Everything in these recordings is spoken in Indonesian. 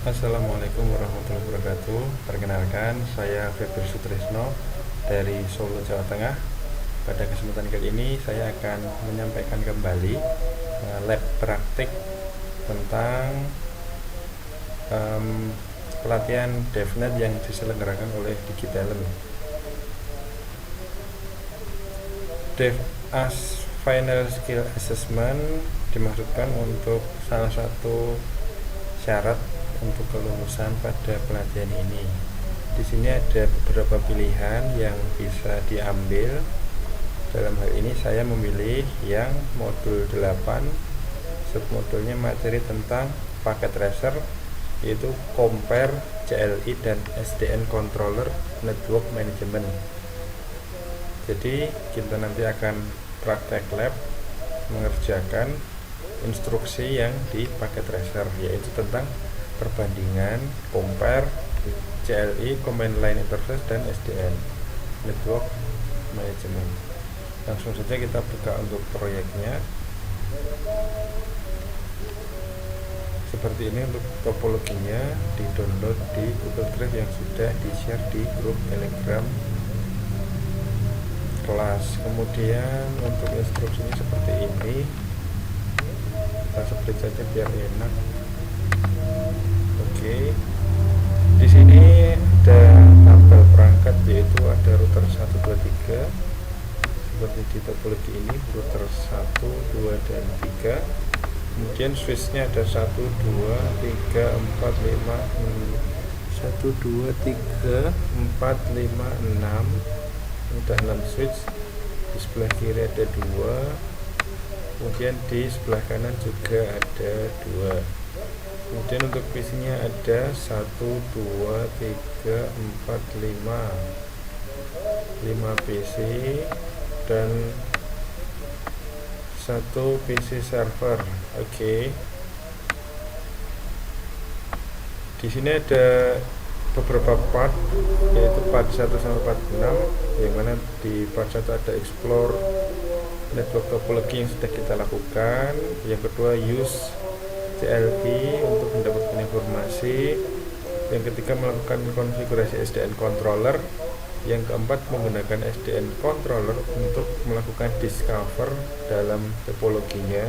Assalamualaikum warahmatullahi wabarakatuh. Perkenalkan, saya Febri Sutrisno dari Solo, Jawa Tengah. Pada kesempatan kali ini saya akan menyampaikan kembali lab praktik tentang pelatihan DevNet yang diselenggarakan oleh Digitalem. Dev as Final Skill Assessment dimaksudkan untuk salah satu syarat untuk kelulusan pada pelatihan ini. Di sini ada beberapa pilihan yang bisa diambil. Dalam hal ini saya memilih yang modul 8, submodulnya materi tentang paket tracer, yaitu compare CLI dan SDN controller network management. Jadi kita nanti akan praktek lab mengerjakan instruksi yang di paket tracer, yaitu tentang perbandingan compare CLI, command line interface, dan SDN network management. Langsung saja kita buka untuk proyeknya. Seperti ini untuk topologinya, di download di Google Drive yang sudah di share di grup Telegram kelas. Kemudian untuk instruksinya seperti ini, kita split saja biar enak. Oke, di sini ada tabel perangkat, yaitu ada router 1, 2, 3 seperti di topologi ini, router 1, 2, dan 3. Kemudian switchnya ada 1, 2, 3, 4, 5, 1, 2, 3, 4, 5, 6. Ada 6 switch. Di sebelah kiri ada 2, kemudian di sebelah kanan juga ada 2. Kemudian untuk PC-nya ada 1, 2, 3, 4, 5 PC dan 1 PC server. Oke. Di sini ada beberapa part, yaitu part 1 sampai part 6, yang mana di part 1 ada explore network topologi yang sudah kita lakukan. Yang kedua use CLI untuk mendapatkan informasi. Yang ketiga melakukan konfigurasi SDN controller. Yang keempat menggunakan SDN controller untuk melakukan discover dalam topologinya.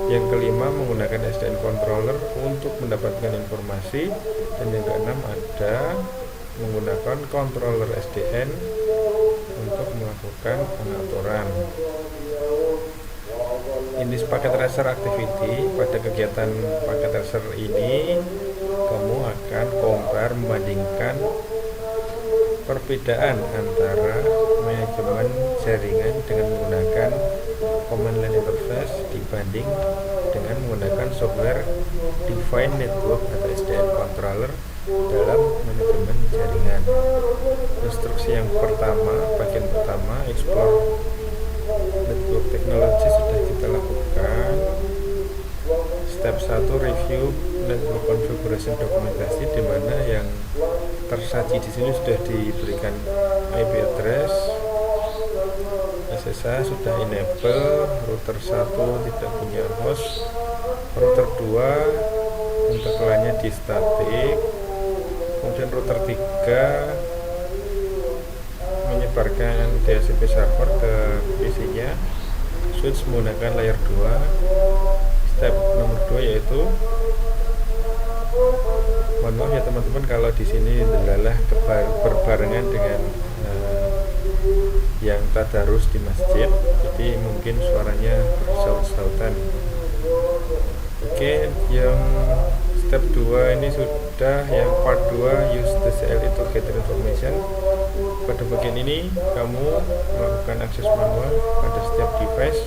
Yang kelima menggunakan SDN controller untuk mendapatkan informasi. Dan yang keenam ada menggunakan controller SDN untuk melakukan pengaturan. Ini paket tracer activity. Pada kegiatan paket tracer ini kamu akan compare, membandingkan perbedaan antara manajemen jaringan dengan menggunakan command line interface dibanding dengan menggunakan software defined network atau SDN controller dalam manajemen jaringan. Instruksi yang pertama, bagian pertama, explore network technology sudah kita lakukan. Step 1, review network configuration dokumentasi, di mana yang tersaji di sini sudah diberikan IP address, SSH sudah enable, router 1 tidak punya host, router 2 untuk LAN-nya di static, kemudian router 3 menyebarkan DHCP server ke PC-nya, switch menggunakan layer 2. Step nomor 2 yaitu, mohon maaf ya teman-teman kalau di sini adalah berbarengan dengan yang tadarus di masjid, jadi mungkin suaranya bersaut-sautan. Oke, yang step 2 ini sudah. Yang part 2, use the CLI to gather information. Pada bagian ini kamu melakukan akses manual pada setiap device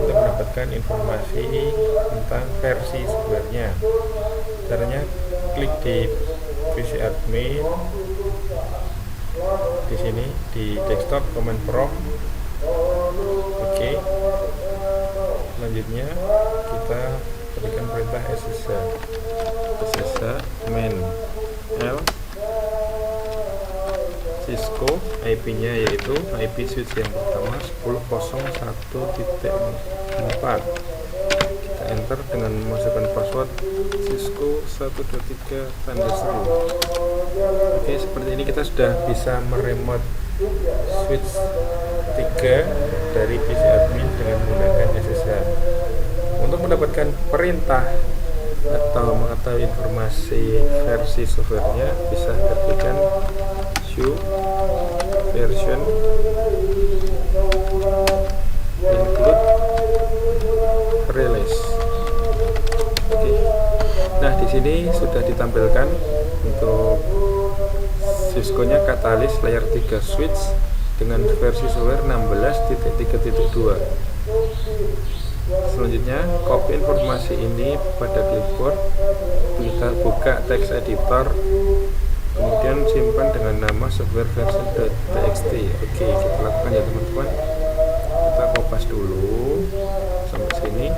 untuk mendapatkan informasi tentang versi softwarenya. Caranya klik di PC admin, di sini di desktop command prompt. Oke. Selanjutnya kita berikan perintah SSH main L Cisco, IP-nya yaitu IP switch yang pertama 10.01.4. kita enter dengan memasukkan password Cisco 123 tanda seru. Oke, seperti ini kita sudah bisa meremote switch 3 dari PC admin dengan menggunakan SSH. Untuk mendapatkan perintah atau mengetahui informasi versi softwarenya, bisa ketikkan show version include release. Oke. Nah, di sini sudah ditampilkan untuk Cisco-nya Catalyst layer 3 switch dengan versi software 16.3.2. Selanjutnya, copy informasi ini pada clipboard, kita buka text editor, kemudian simpan dengan nama software version.txt. Oke, kita lakukan ya teman-teman. Kita kopas dulu sampai sini,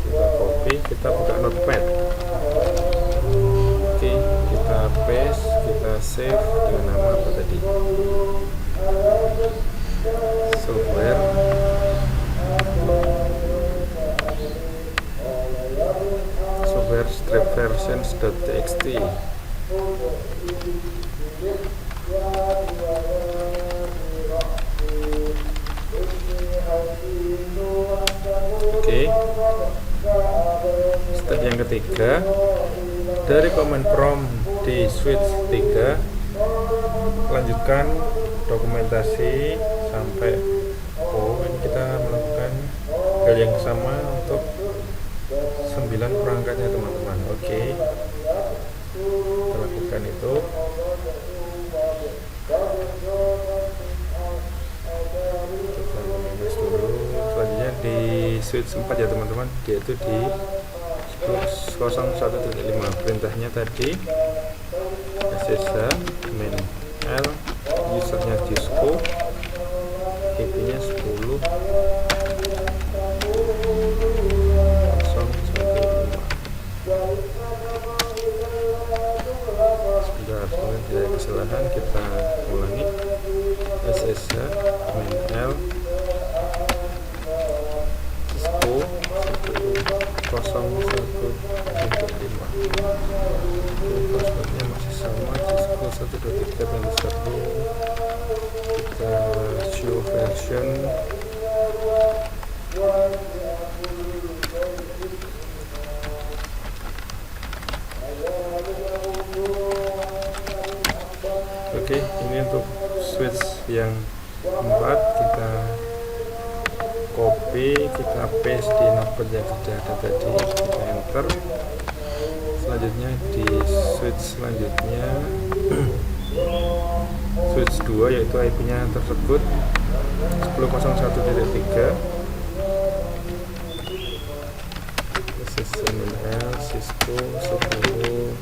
kita copy, kita buka notepad. Oke, kita paste, kita save dengan nama apa tadi, software strap versions.txt. Oke, step yang ketiga, dari command prompt di switch 3 lanjutkan dokumentasi sampai ini kita melakukan hal yang sama untuk 9 perangkatnya teman-teman. Oke, kita lakukan itu. Kita minus dulu. Selanjutnya di switch 4 ya teman-teman, yaitu di 0.1.5. perintahnya tadi SSH main L, usernya Cisco, IP-nya 10.0.1.5. Sebentar, tidak kesalahan, kita ulangi. SSH main L Cisco 10.1.5. Passwordnya masih sama, Cisco 123.1. Kita show version. Oke, ini untuk switch yang 4, kita copy, kita paste di notepad yang sudah ada tadi, kita enter. Selanjutnya di switch selanjutnya switch 2, yaitu IP-nya tersebut 10.01.3. SSL Cisco 10.1.3.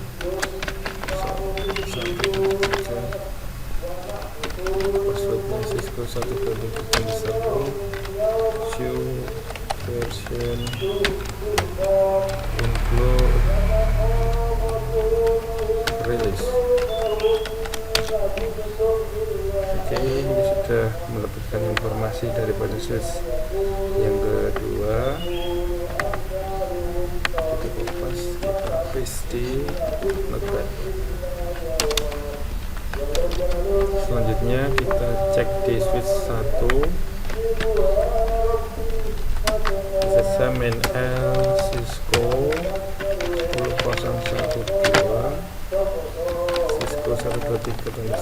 Passwordnya Cisco 1.3.1. Show version include release. Oke, ini sudah mendapatkan informasi daripada switch yang kedua. Kita kopas, kita paste di notepad. Selanjutnya kita cek di switch 1, SSH main L Cisco 10.0.1.2, Cisco 123.1,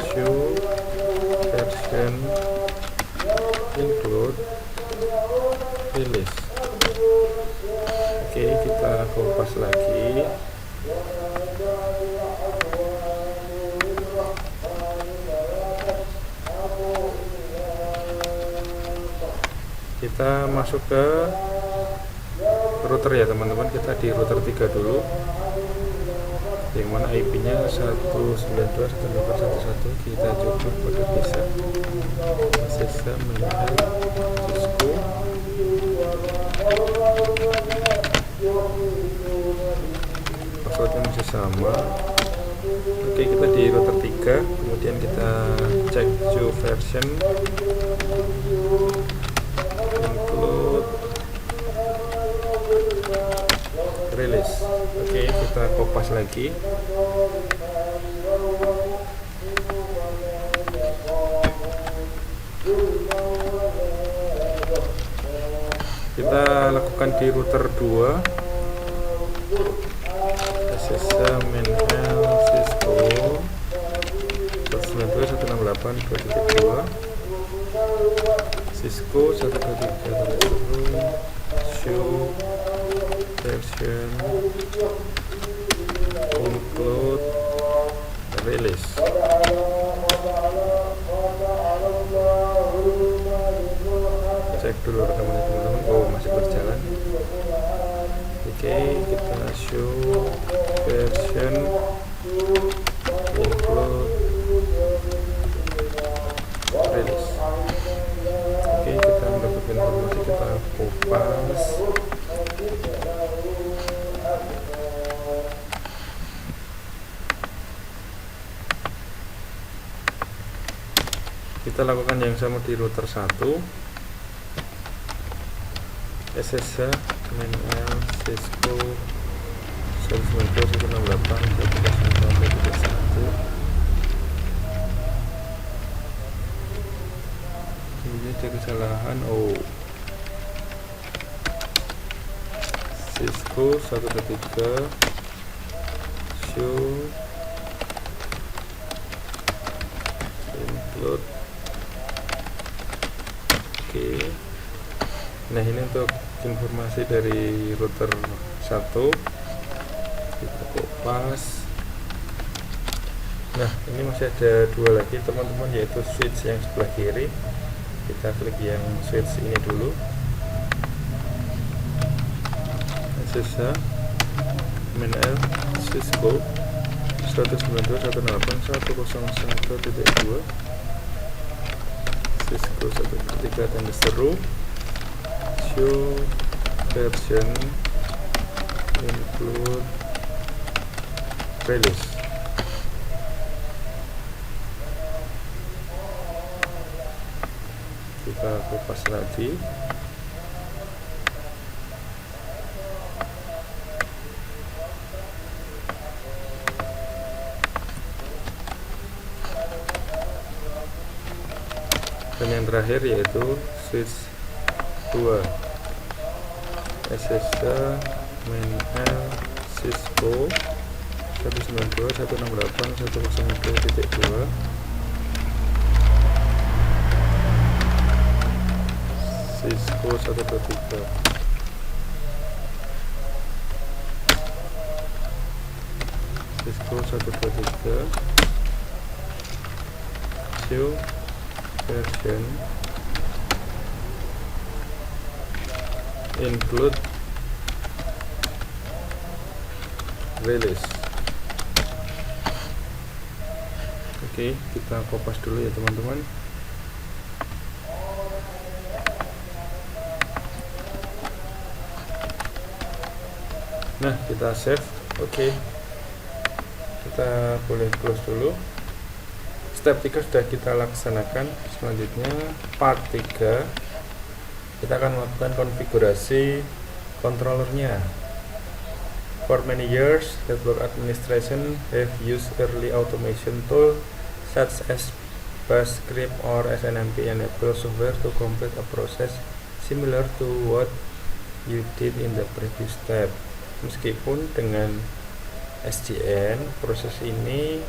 show version include release. Oke, kita kopas lagi. Kita masuk ke router ya teman-teman. Kita di router 3 dulu, yang mana IP-nya 192.168.1.1. Kita coba apakah bisa. SSH mengenal Cisco. Passwordnya masih sama. Oke, kita di router 3, kemudian kita cek show version. kita kopas lagi. Kita lakukan di router 2, SSH main Cisco 192.168.2.2, Cisco 123.1 show version include release. Cek dulu rekamannya teman-teman. Oh, masih berjalan. Oke, kita show version include release. Oke, kita mendapatkan informasi, kita kopas. Kita lakukan yang sama di router 1, SSH main Cisco 192.168.1.1. Ini ada kesalahan. Oh, Cisco 1.3 show include. Oke. Nah, ini untuk informasi dari router 1. Kita kopas. Nah, ini masih ada 2 lagi teman-teman, yaitu switch yang sebelah kiri. Kita klik yang switch ini dulu. SSH main Cisco 192.168.1.1.2, Cisco 1.3 tanda seru show version include release. Kita kopas lagi. Dan yang terakhir yaitu switch 2, SSH main Cisco 192.168.1.2, Cisco 1.3. Cisco 1.3 show version include release. Oke, kita kopas dulu ya teman-teman. Nah, kita save. Oke, kita boleh close dulu. Step 3 sudah kita laksanakan. Selanjutnya part 3, kita akan melakukan konfigurasi controllernya. For many years, network administration have used early automation tool such as Bash script or SNMP enable software to complete a process similar to what you did in the previous step. Meskipun dengan SDN, proses ini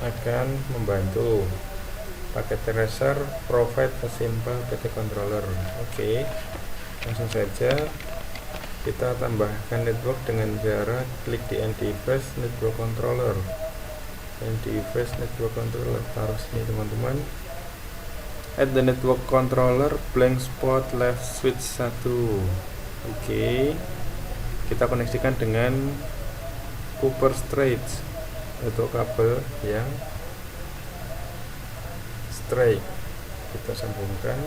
akan membantu. Paket tracer provide a simple PT controller. Oke, langsung saja kita tambahkan network dengan cara klik di NDFS network controller. NDFS network controller, taruh sini teman-teman. Add the network controller blank spot left switch 1. Oke, kita koneksikan dengan Copper straight atau kabel yang straight. Kita sambungkan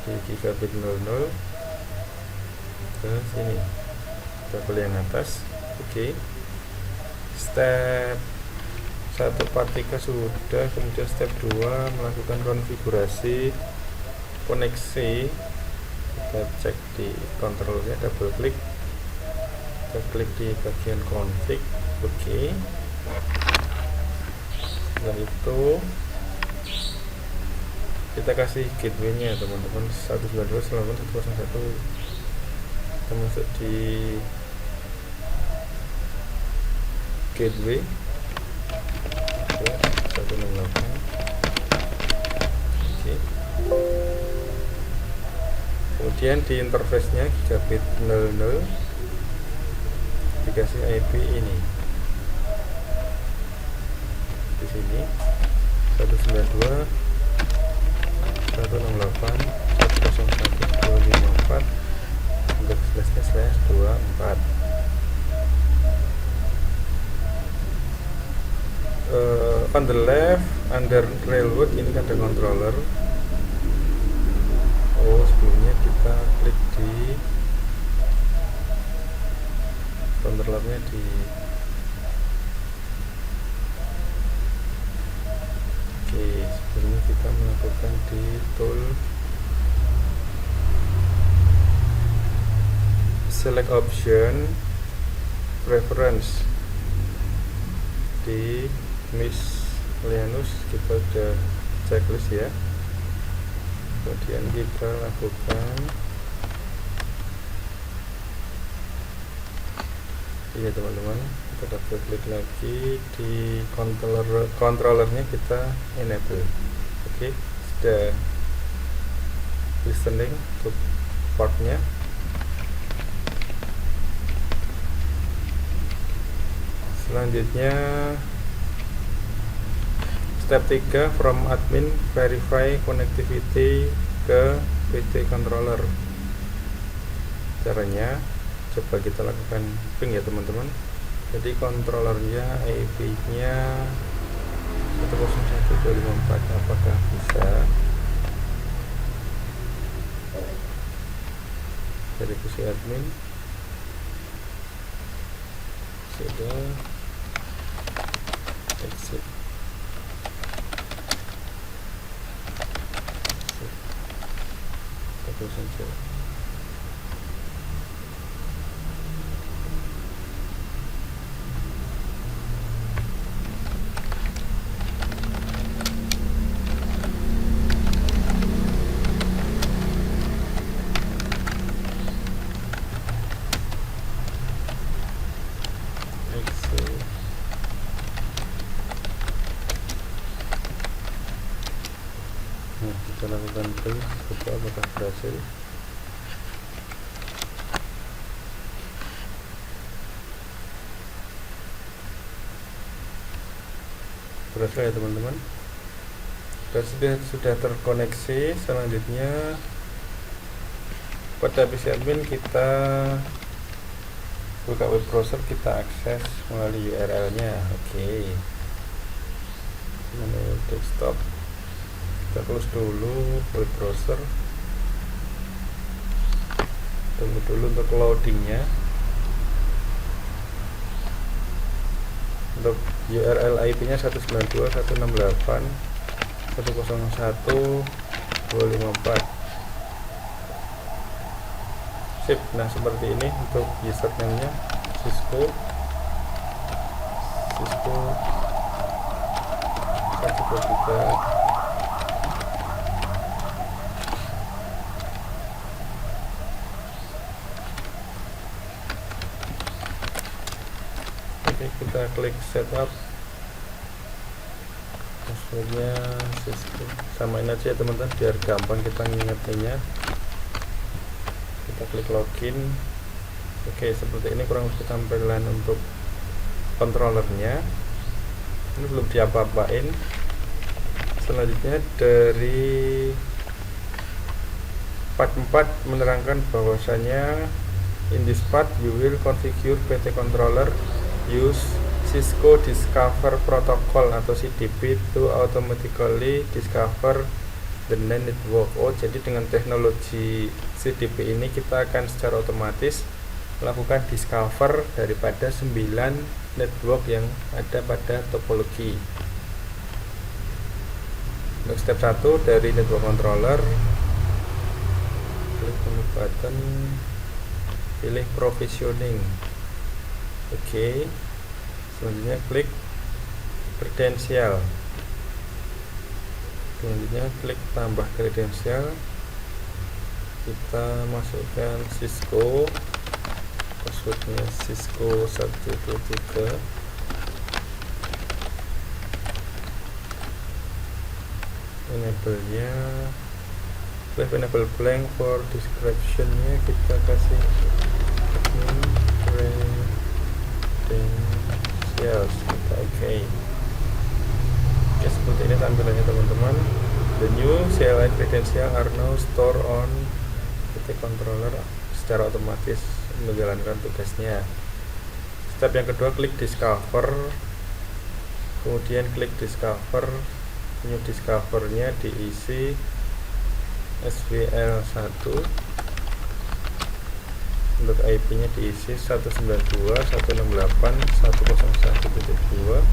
di gigabit 00 ke sini, kabel yang atas. Oke, step 1 part 3 sudah. Kemudian step 2 melakukan konfigurasi koneksi. Kita cek di kontrolnya, double klik, kita klik di bagian config. Oke. Setelah itu kita kasih gateway-nya teman-teman, 192.168.101. Kita masuk di gateway 168. Oke. Kemudian di interface-nya gigabit 00 dikasih IP ini. Di sini 192.101.254//24. On the left under railroad ini ada controller. Sebelumnya kita klik di controllernya di sebelumnya kita melakukan di tool select option preference di miscellaneous. Kita udah checklist ya. Kemudian kita lakukan teman-teman, kita double klik lagi di controllernya, kita enable. Oke, sudah listening to portnya. Selanjutnya step 3, from admin verify connectivity ke PT controller. Caranya coba kita lakukan ping ya teman-teman. Jadi controllernya IP nya 101.254, apakah bisa? Dari PC admin sudah exit. Kita saja. Kita lakukan ping, coba apakah berhasil. Berhasil ya teman-teman. Sudah terkoneksi. Selanjutnya pada PC admin kita buka web browser, kita akses melalui URL-nya. Oke. Menu desktop, kita close dulu web browser, tunggu dulu untuk loadingnya. Untuk URL IP nya 192.168.101.254. Sip. Nah seperti ini untuk username nya Cisco 123. Kita klik setup, passwordnya Cisco, samain aja ya teman-teman biar gampang kita ngingetinnya. Kita klik login. Oke, seperti ini kurang lebih tampilan untuk controllernya. Ini belum diapa-apain. Selanjutnya dari part 4 menerangkan bahwasanya in this part you will configure PT controller use Cisco Discover Protocol atau CDP to automatically discover the NAN network. Jadi dengan teknologi CDP ini kita akan secara otomatis melakukan discover daripada 9 network yang ada pada topologi. Untuk step 1 dari network controller, klik menu button, pilih provisioning. Oke. Selanjutnya klik kredensial. Selanjutnya klik tambah kredensial. Kita masukkan Cisco, passwordnya Cisco 123. Enable-nya enable blank, for description-nya kita kasih credentials. Kita oke. Oke, seperti ini tampilannya teman-teman. The new CLI credential are now stored on PT controller secara otomatis menjalankan tugasnya. Step yang kedua, klik discover, kemudian klik discover. New discover-nya diisi SWL1, untuk IP-nya diisi 192.168.101.2.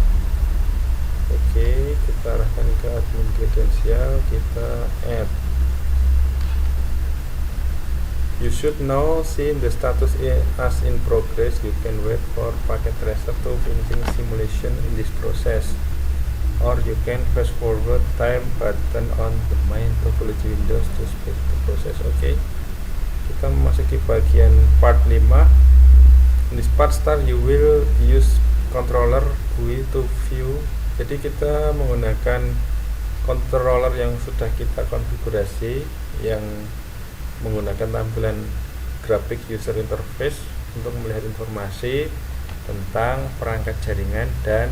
Oke, kita arahkan ke admin kredensial, kita add. You should now see the status as in progress. You can wait for packet tracer to finishing simulation in this process, or you can fast forward time button on the main topology windows to speed the process. Oke, kita memasuki bagian part 5. In this part start, you will use controller GUI to view. Jadi kita menggunakan controller yang sudah kita konfigurasi, yang menggunakan tampilan grafik user interface untuk melihat informasi tentang perangkat jaringan dan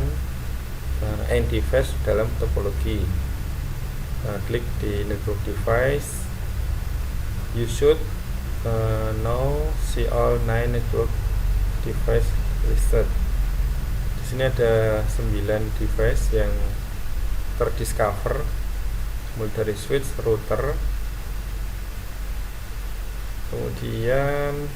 end device dalam topologi. Klik di network device. You should now see all 9 network device listed. Di sini ada 9 device yang terdiscover, mulai dari switch, router, kemudian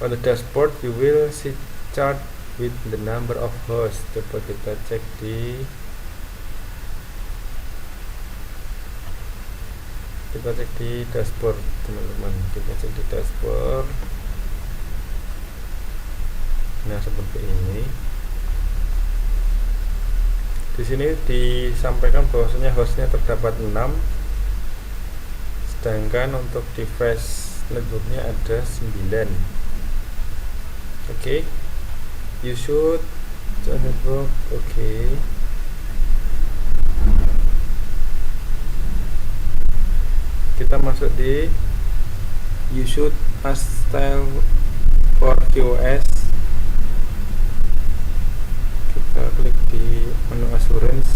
on the dashboard you will see chart with the number of hosts. Coba kita cek di dashboard teman-teman. Kita cek di dashboard. Nah, seperti ini. Di sini disampaikan bahwasanya hostnya terdapat 6, sedangkan untuk device networknya ada 9. Oke. You should join network. Oke. Kita masuk di you should install for QoS. Kita klik di menu assurance.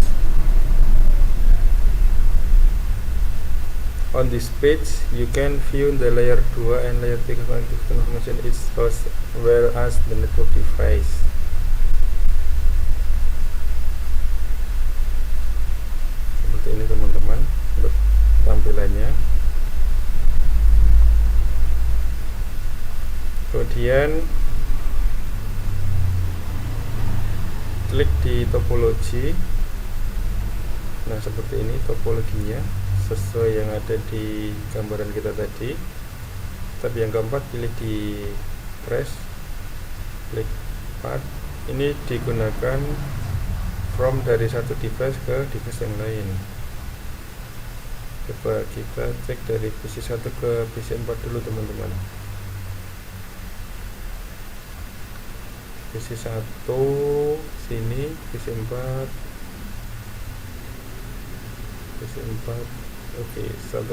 On this page, you can view the layer 2 and layer 3 connectivity information each host well as the network device. Seperti ini teman-teman untuk tampilannya. Kemudian klik di topologi. Nah, seperti ini topologinya, sesuai yang ada di gambaran kita tadi. Tapi yang keempat, pilih di trace, klik part. Ini digunakan from dari satu device ke device yang lain. Coba kita cek dari PC1 ke PC4 dulu teman-teman. PC1 sini, PC4. Oke, 102.3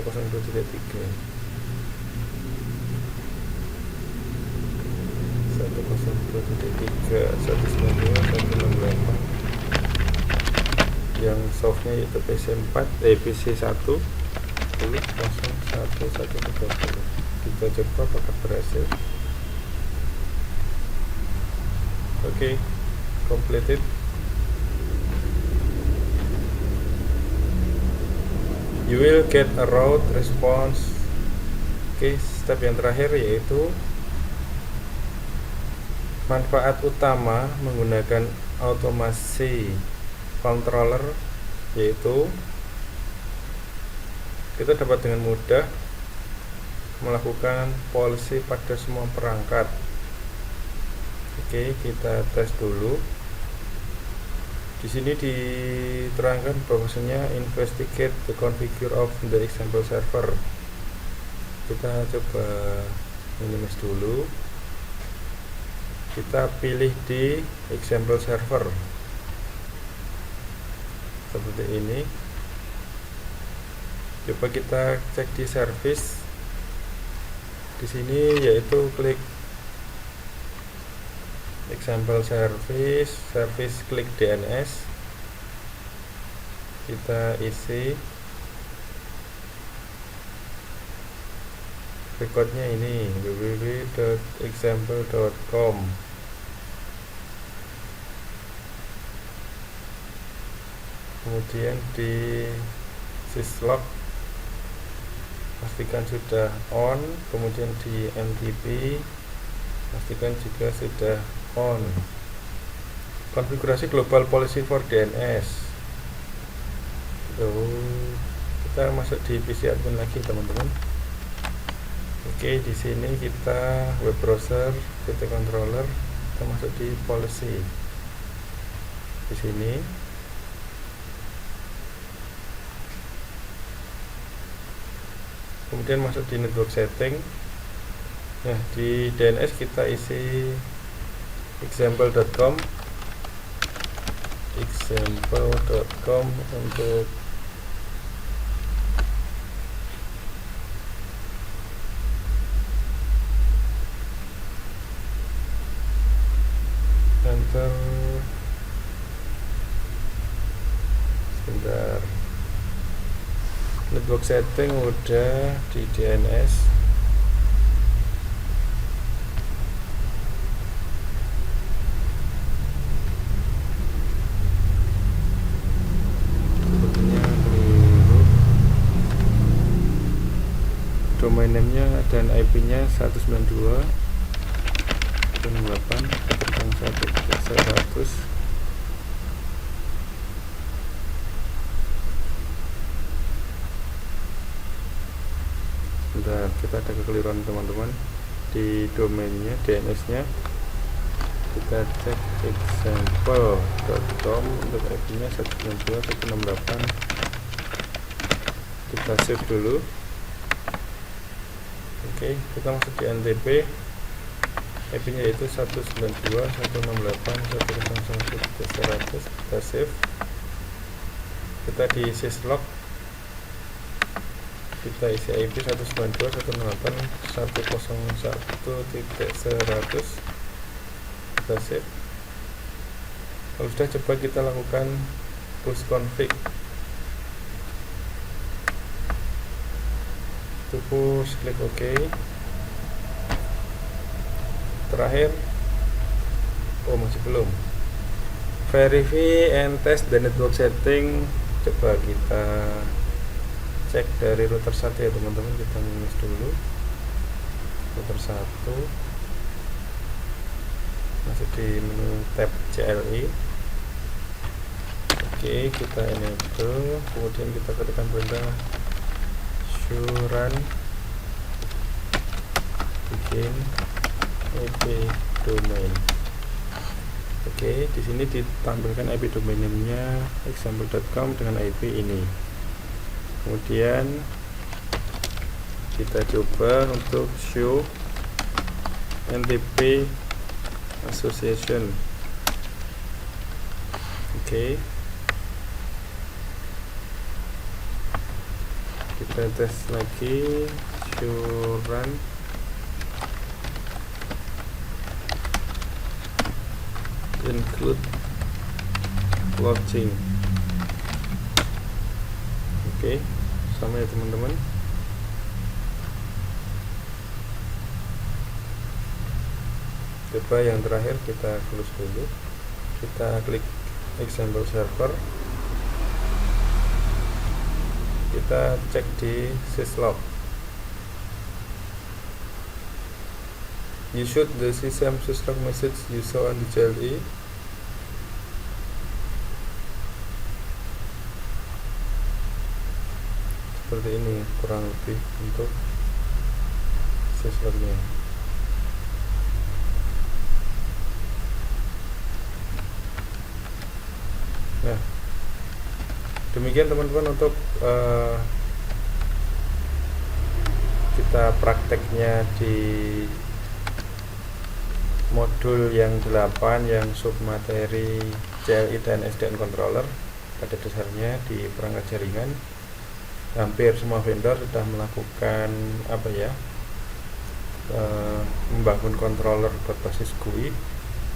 192.168 yang softnya yaitu PC1 dulu 01130. Kita coba apakah berhasil. Oke, completed. You will get a route response. Oke, step yang terakhir yaitu manfaat utama menggunakan automasi controller, yaitu kita dapat dengan mudah melakukan policy pada semua perangkat. Oke, kita tes dulu. Di sini diterangkan bahwasanya investigate the configure of the example server. Kita coba minimize dulu. Kita pilih di example server seperti ini. Coba kita cek di service. Di sini yaitu klik example service klik DNS, kita isi recordnya ini www.example.com. Kemudian di syslog pastikan sudah on, kemudian di MTP pastikan juga sudah on. Konfigurasi global policy for DNS. Kita masuk di PC admin lagi teman-teman. Oke, di sini kita web browser, PT controller, kita masuk di policy. Di sini kemudian masuk di network setting. Nah, di DNS kita isi example.com untuk enter. Sebentar, network setting udah di DNS. Domain name-nya dan IP-nya 192.168.1.100. Bentar, kita ada kekeliruan teman-teman di domainnya, DNS-nya. Kita cek example.com untuk IP-nya 192.168. Kita save dulu. Oke, kita masuk di NTP. IP-nya yaitu 192.168.1.100. Kita save. Kita di syslog, kita isi IP 192.168.101.100. Kita save. Kalau sudah, coba kita lakukan push config. Push, klik OK. Terakhir, masih belum. Verify and test the network setting. Coba kita cek dari router 1 ya teman-teman. Kita minus dulu router 1, masuk di menu tab CLI. Oke, kita enable, kemudian kita ketikkan perintah run bikin IP domain. Oke, di sini ditampilkan IP domain name-nya example.com dengan IP ini. Kemudian kita coba untuk show NTP association. Oke, kita tes lagi, show run. Include login. Oke, sama ya teman-teman. Coba yang terakhir kita close dulu. Kita klik example server. Kita cek di syslog. You should the system syslog message you saw on the CLI. Seperti ini kurang lebih untuk syslognya. demikian teman-teman untuk kita prakteknya di modul yang 8 yang submateri CLI dan SDN controller. Pada dasarnya di perangkat jaringan hampir semua vendor sudah melakukan membangun controller berbasis GUI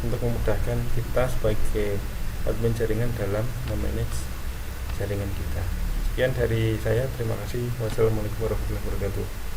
untuk memudahkan kita sebagai admin jaringan dalam memanage jaringan kita. Sekian dari saya, terima kasih. Wassalamualaikum warahmatullahi wabarakatuh.